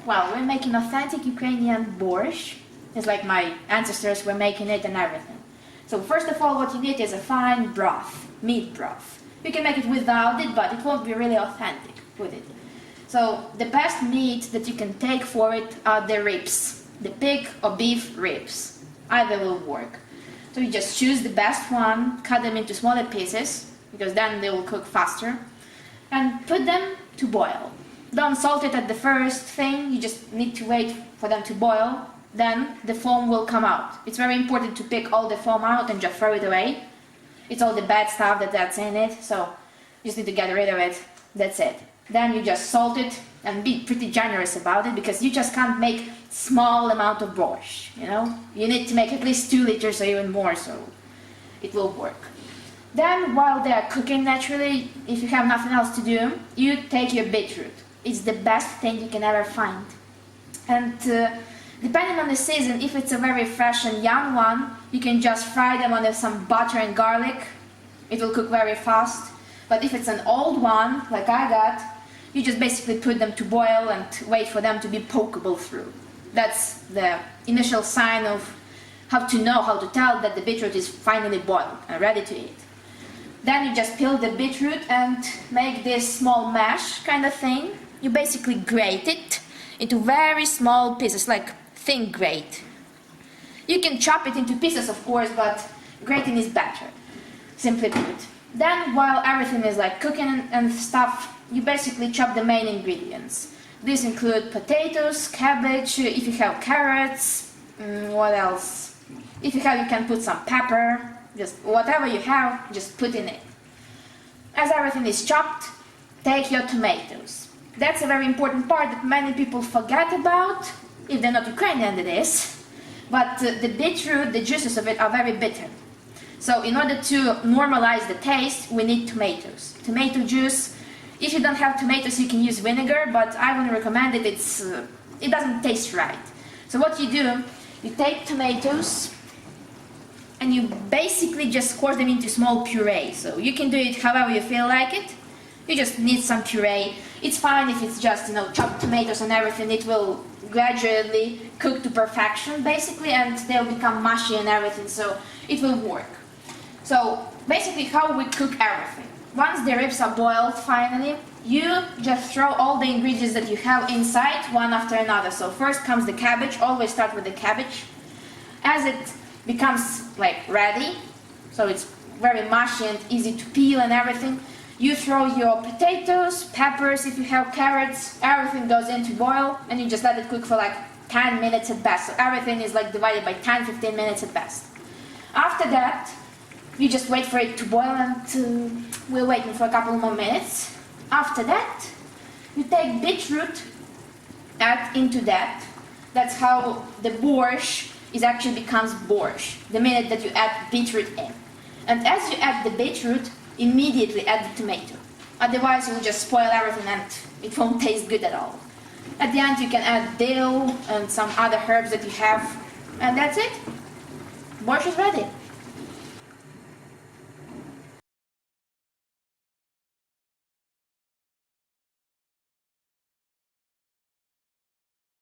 Well, we're making authentic Ukrainian borscht. It's like my ancestors were making it and everything. So first of all, what you need is a fine broth, meat broth. You can make it without it, but it won't be really authentic with it. So the best meat that you can take for it are the ribs, the pig or beef ribs. Either will work. So you just choose the best one, cut them into smaller pieces, because then they will cook faster, and put them to boil. Don't salt it at the first thing, you just need to wait for them to boil, then the foam will come out. It's very important to pick all the foam out and just throw it away. It's all the bad stuff that's in it, so you just need to get rid of it, that's it. Then you just salt it and be pretty generous about it, because you just can't make small amount of borscht, you know? You need to make at least 2 liters or even more, so it will work. Then, while they are cooking naturally, if you have nothing else to do, you take your beetroot. It's the best thing you can ever find. And depending on the season, if it's a very fresh and young one, you can just fry them under some butter and garlic. It will cook very fast. But if it's an old one, like I got, you just basically put them to boil and wait for them to be pokeable through. That's the initial sign of how to tell that the beetroot is finally boiled and ready to eat. Then you just peel the beetroot and make this small mash kind of thing. You basically grate it into very small pieces, like thin grate. You can chop it into pieces, of course, but grating is better, simply put. Then, while everything is like cooking and stuff, you basically chop the main ingredients. These include potatoes, cabbage, if you have carrots, what else? If you have, you can put some pepper, just whatever you have, just put in it. As everything is chopped, take your tomatoes. That's a very important part that many people forget about, if they're not Ukrainian it is, but the beetroot, the juices of it are very bitter. So in order to normalize the taste, we need tomatoes. Tomato juice, if you don't have tomatoes you can use vinegar, but I wouldn't recommend it, it doesn't taste right. So what you do, you take tomatoes, and you basically just squash them into small puree. So you can do it however you feel like it. You just need some puree. It's fine if it's just, chopped tomatoes and everything. It will gradually cook to perfection, basically, and they'll become mushy and everything, so it will work. So basically how we cook everything. Once the ribs are boiled finally, you just throw all the ingredients that you have inside one after another. So first comes the cabbage, always start with the cabbage. As it becomes ready, so it's very mushy and easy to peel and everything, you throw your potatoes, peppers, if you have carrots, everything goes in to boil, and you just let it cook for 10 minutes at best. So everything is divided by 10-15 minutes at best. After that, you just wait for it to boil, and we're waiting for a couple more minutes. After that, you take beetroot, add into that. That's how the borscht actually becomes borscht, the minute that you add beetroot in. And as you add the beetroot, immediately add the tomato. Otherwise you will just spoil everything and it won't taste good at all. At the end you can add dill and some other herbs that you have, and that's it. Borscht is ready.